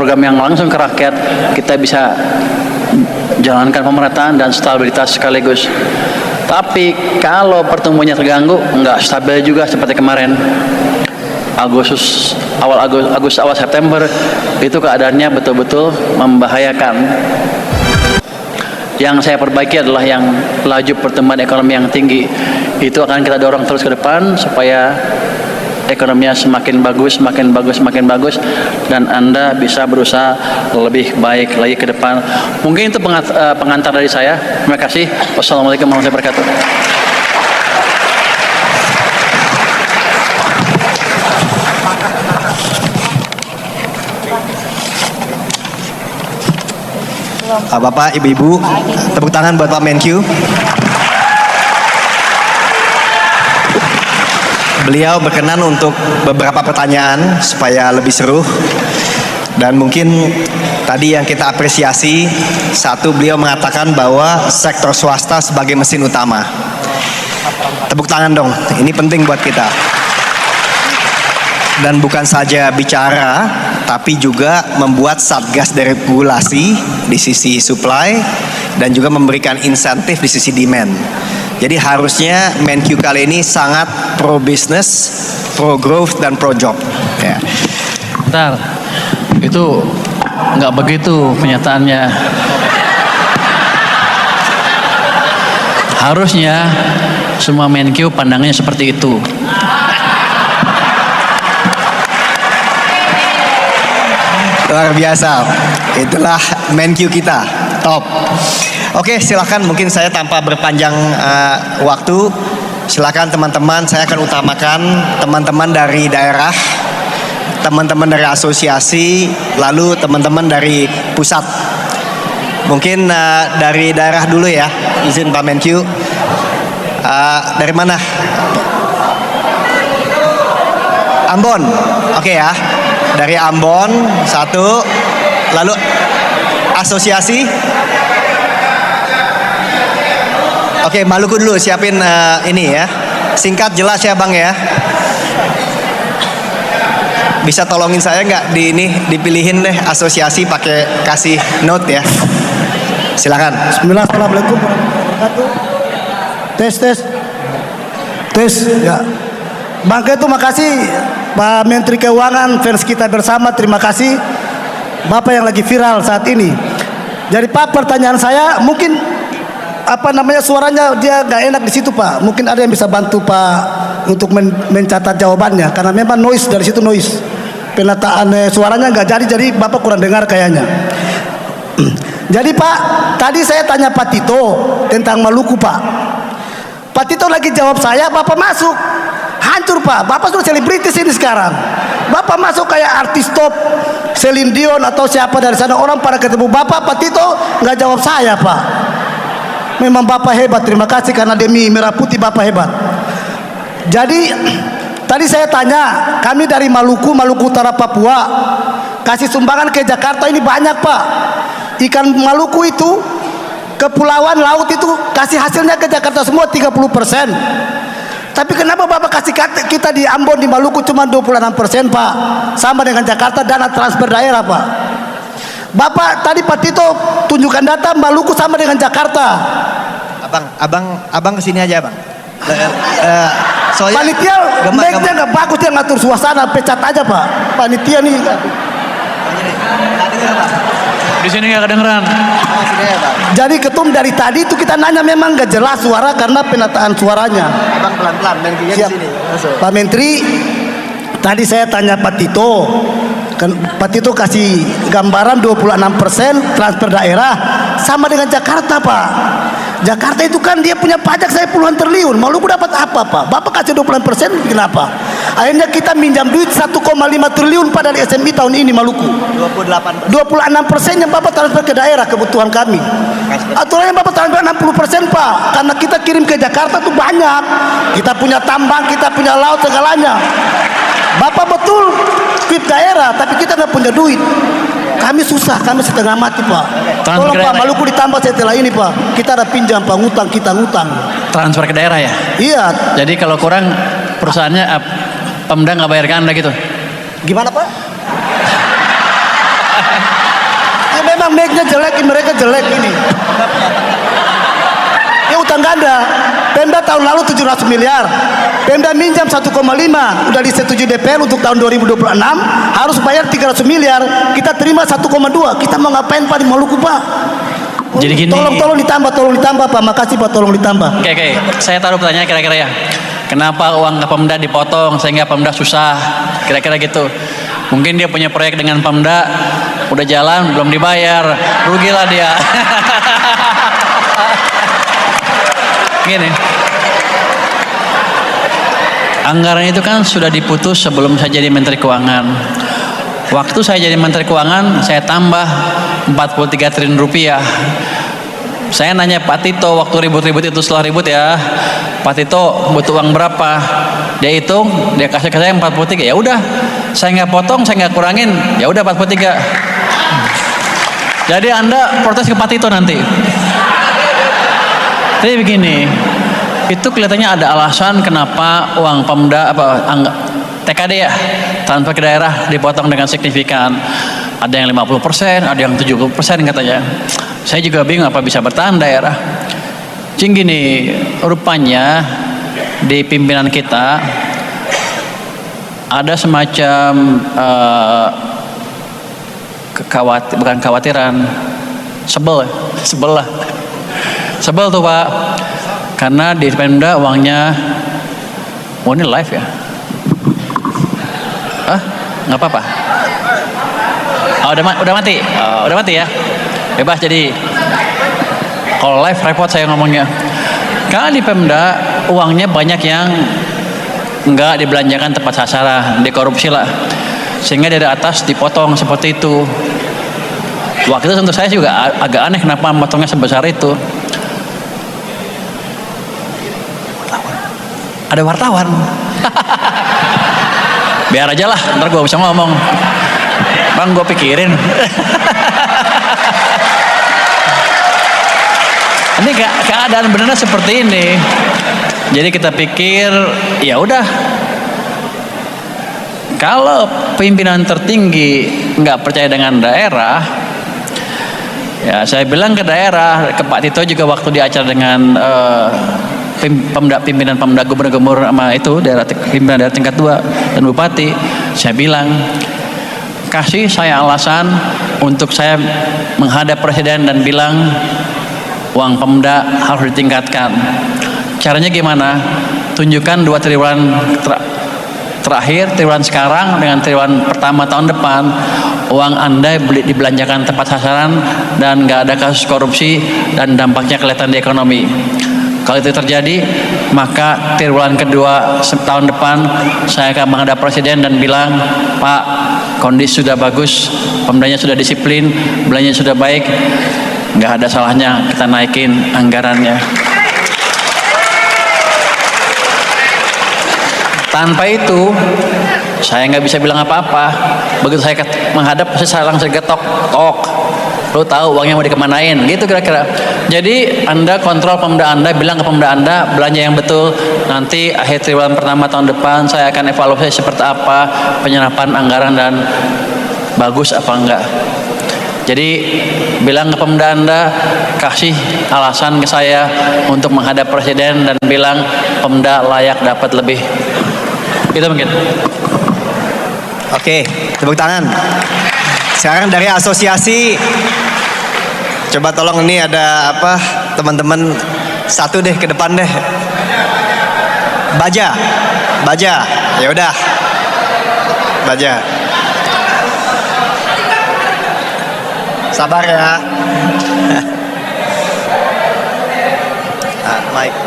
program yang langsung ke rakyat, kita bisa jalankan pemerintahan dan stabilitas sekaligus. Tapi kalau pertumbuhannya terganggu, nggak stabil juga seperti kemarin. Awal September itu keadaannya betul-betul membahayakan. Yang saya perbaiki adalah yang laju pertumbuhan ekonomi yang tinggi. Itu akan kita dorong terus ke depan supaya ekonominya semakin bagus, dan Anda bisa berusaha lebih baik lagi ke depan. Mungkin itu pengantar dari saya. Terima kasih. Wassalamualaikum warahmatullahi wabarakatuh. Bapak, Ibu-ibu, tepuk tangan buat Pak Menkyu. Beliau berkenan untuk beberapa pertanyaan supaya lebih seru. Dan mungkin tadi yang kita apresiasi, satu, beliau mengatakan bahwa sektor swasta sebagai mesin utama. Tepuk tangan dong, ini penting buat kita. Dan bukan saja bicara, tapi juga membuat satgas deregulasi di sisi supply dan juga memberikan insentif di sisi demand. Jadi harusnya Menkyu kali ini sangat pro business, pro growth, dan pro job. Ya. Bentar, itu nggak begitu kenyataannya. Harusnya semua Menkyu pandangannya seperti itu. Luar biasa, itulah Menkyu kita, top. Oke, silakan, mungkin saya tanpa berpanjang waktu, silakan teman-teman, saya akan utamakan teman-teman dari daerah, teman-teman dari asosiasi, lalu teman-teman dari pusat. Mungkin dari daerah dulu ya, izin Pak Menkyu. Dari mana? Ambon, oke ya. Dari Ambon, satu, lalu asosiasi. Oke, Maluku dulu, siapin ini ya. Singkat jelas ya Bang ya. Bisa tolongin saya nggak di ini, dipilihin deh asosiasi pakai kasih note ya. Silakan. Bismillah, assalamualaikum warahmatullahi wabarakatuh. Tes ya. Bangga itu makasih Pak Menteri Keuangan, fans kita bersama, terima kasih. Bapak yang lagi viral saat ini. Jadi Pak, pertanyaan saya mungkin suaranya dia nggak enak di situ Pak. Mungkin ada yang bisa bantu Pak untuk mencatat jawabannya, karena memang noise dari situ, noise penataan suaranya nggak jadi Bapak kurang dengar kayaknya. Jadi Pak, tadi saya tanya Pak Tito tentang Maluku Pak. Pak Tito lagi jawab saya, Bapak masuk. Hancur Pak, Bapak sudah selebritis ini sekarang. Bapak masuk kayak artis top, Celine Dion atau siapa dari sana, orang pada ketemu Bapak. Pak Tito nggak jawab saya Pak. Memang Bapak hebat, terima kasih karena demi merah putih Bapak hebat. Jadi tadi saya tanya, kami dari Maluku Utara Papua, kasih sumbangan ke Jakarta ini banyak Pak. Ikan Maluku itu, kepulauan laut itu kasih hasilnya ke Jakarta semua 30%. Tapi kenapa Bapak kasih kita di Ambon, di Maluku cuma 26% Pak? Sama dengan Jakarta, dana transfer daerah Pak. Bapak tadi Pak Tito tunjukkan data Maluku sama dengan Jakarta. Abang kesini aja Bang. Panitia make-nya nggak bagus, dia ngatur suasana, pecat aja Pak. Panitia nih. Di sini nggak kedengeran. Jadi ketum dari tadi itu kita nanya memang nggak jelas suara karena penataan suaranya. Abang pelan-pelan, Menterinya di sini. Pak Menteri, tadi saya tanya Pak Tito. Pak Tito kasih gambaran 26% transfer daerah sama dengan Jakarta Pak. Jakarta itu kan dia punya pajak saya puluhan triliun. Maluku dapat apa Pak? Bapak kasih 26%, kenapa? Akhirnya kita minjam duit 1,5 triliun pada di SMI tahun ini Maluku. 26% yang Bapak transfer ke daerah kebutuhan kami. Aturannya Bapak transfer 60% Pak. Karena kita kirim ke Jakarta tuh banyak. Kita punya tambang, kita punya laut, segalanya. Bapak betul PIP daerah, tapi kita nggak punya duit. Kami susah, kami setengah mati Pak. Tolong Pak, Maluku ditambah setelah ini Pak. Kita ada pinjam Pak, ngutang, kita ngutang. Transfer ke daerah ya? Iya. Jadi kalau kurang perusahaannya Pemda nggak bayar ke Anda gitu? Gimana Pak? make-nya jelek, mereka jelek ini. Ya utang ganda. Pemda tahun lalu 700 miliar. Pemda minjam 1,5, udah disetujui DPR untuk tahun 2026 harus bayar 300 miliar. Kita terima 1,2. Kita mau ngapain Pak di Maluku Pak? Jadi gini. Tolong ditambah Pak. Makasih Pak, tolong ditambah. Oke. Saya taruh pertanyaan kira-kira ya. Kenapa uang ke Pemda dipotong sehingga Pemda susah? Kira-kira gitu. Mungkin dia punya proyek dengan Pemda, udah jalan belum dibayar, rugilah dia. Gini. Anggaran itu kan sudah diputus sebelum saya jadi Menteri Keuangan. Waktu saya jadi Menteri Keuangan, saya tambah 43 triliun rupiah. Saya nanya Pak Tito waktu ribut-ribut itu, setelah ribut ya, Pak Tito butuh uang berapa? Dia hitung, dia kasih ke saya 43. Ya udah, saya nggak potong, saya nggak kurangin. Ya udah 43. Jadi Anda protes ke Pak Tito nanti. Jadi begini, itu kelihatannya ada alasan kenapa uang Pemda TKD ya, transfer ke daerah dipotong dengan signifikan. Ada yang 50%, ada yang 70% katanya. Saya juga bingung apa bisa bertahan daerah. Jadi gini, rupanya di pimpinan kita ada semacam bukan kekhawatiran, sebel tuh Pak, karena di Pemda uangnya, ini live ya? Nggak apa-apa. Udah mati. Udah mati ya. Bebas jadi. Kalau live repot saya ngomongnya. Karena di Pemda uangnya banyak yang nggak dibelanjakan tepat sasaran, dikorupsi lah. Sehingga dari atas dipotong seperti itu. Waktu itu untuk saya juga agak aneh kenapa potongnya sebesar itu. Ada wartawan. Biar aja lah, ntar gue bisa ngomong. Bang, gue pikirin. Ini keadaan benernya seperti ini. Jadi kita pikir, ya udah. Kalau pimpinan tertinggi nggak percaya dengan daerah, ya saya bilang ke daerah, ke Pak Tito juga waktu di acara dengan pimpinan Pemda, gubernur sama itu pimpinan daerah tingkat 2 dan bupati, saya bilang kasih saya alasan untuk saya menghadap presiden dan bilang uang Pemda harus ditingkatkan. Caranya gimana? Tunjukkan 2 triwulan terakhir, triwulan sekarang dengan triwulan pertama tahun depan, uang Anda dibelanjakan tepat sasaran dan nggak ada kasus korupsi dan dampaknya kelihatan di ekonomi. Kalau itu terjadi, maka triwulan kedua tahun depan saya akan menghadap presiden dan bilang, Pak, kondisi sudah bagus, Pemdanya sudah disiplin, belanjanya sudah baik, nggak ada salahnya kita naikin anggarannya. Tanpa itu, saya nggak bisa bilang apa-apa. Begitu saya menghadap, saya langsung getok, lo tahu uangnya mau dikemanain, gitu kira-kira. Jadi Anda kontrol Pemda Anda, bilang ke Pemda Anda belanja yang betul. Nanti akhir triwulan pertama tahun depan saya akan evaluasi seperti apa penyerapan anggaran dan bagus apa enggak. Jadi bilang ke Pemda Anda, kasih alasan ke saya untuk menghadap presiden dan bilang Pemda layak dapat lebih. Itu mungkin. Oke, tepuk tangan. Sekarang dari asosiasi, coba tolong ini ada apa teman-teman, satu deh ke depan deh. Baja, ya udah. Baja. Sabar ya. Mike.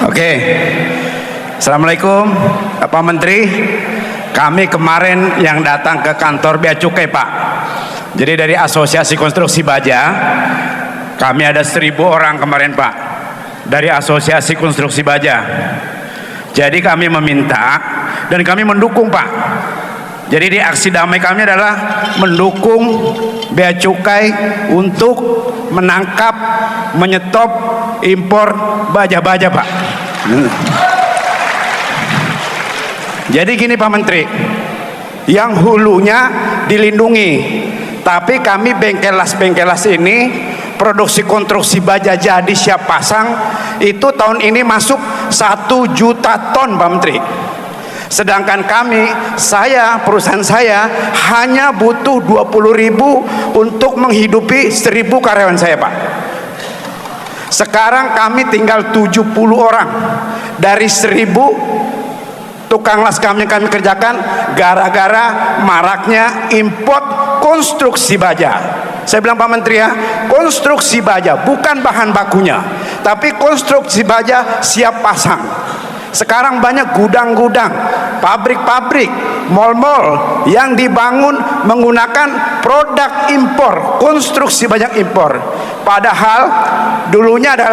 Oke. Assalamualaikum Pak Menteri. Kami kemarin yang datang ke kantor Bea Cukai Pak. Jadi dari Asosiasi Konstruksi Baja, kami ada 1.000 orang kemarin Pak, dari Asosiasi Konstruksi Baja. Jadi kami meminta dan kami mendukung Pak. Jadi di aksi damai kami adalah mendukung Bea Cukai untuk menangkap, menyetop impor baja-baja Pak. Jadi gini Pak Menteri, yang hulunya dilindungi. Tapi kami bengkelas ini produksi konstruksi baja jadi siap pasang itu tahun ini masuk 1 juta ton Pak Menteri. Sedangkan perusahaan saya hanya butuh 20.000 untuk menghidupi 1.000 karyawan saya Pak. Sekarang kami tinggal 70 orang dari 1.000 tukang las kami kerjakan gara-gara maraknya import konstruksi baja. Saya bilang Pak Menteri ya, konstruksi baja bukan bahan bakunya, tapi konstruksi baja siap pasang. Sekarang banyak gudang-gudang, pabrik-pabrik, mal-mal yang dibangun menggunakan produk impor, konstruksi banyak impor. Padahal dulunya adalah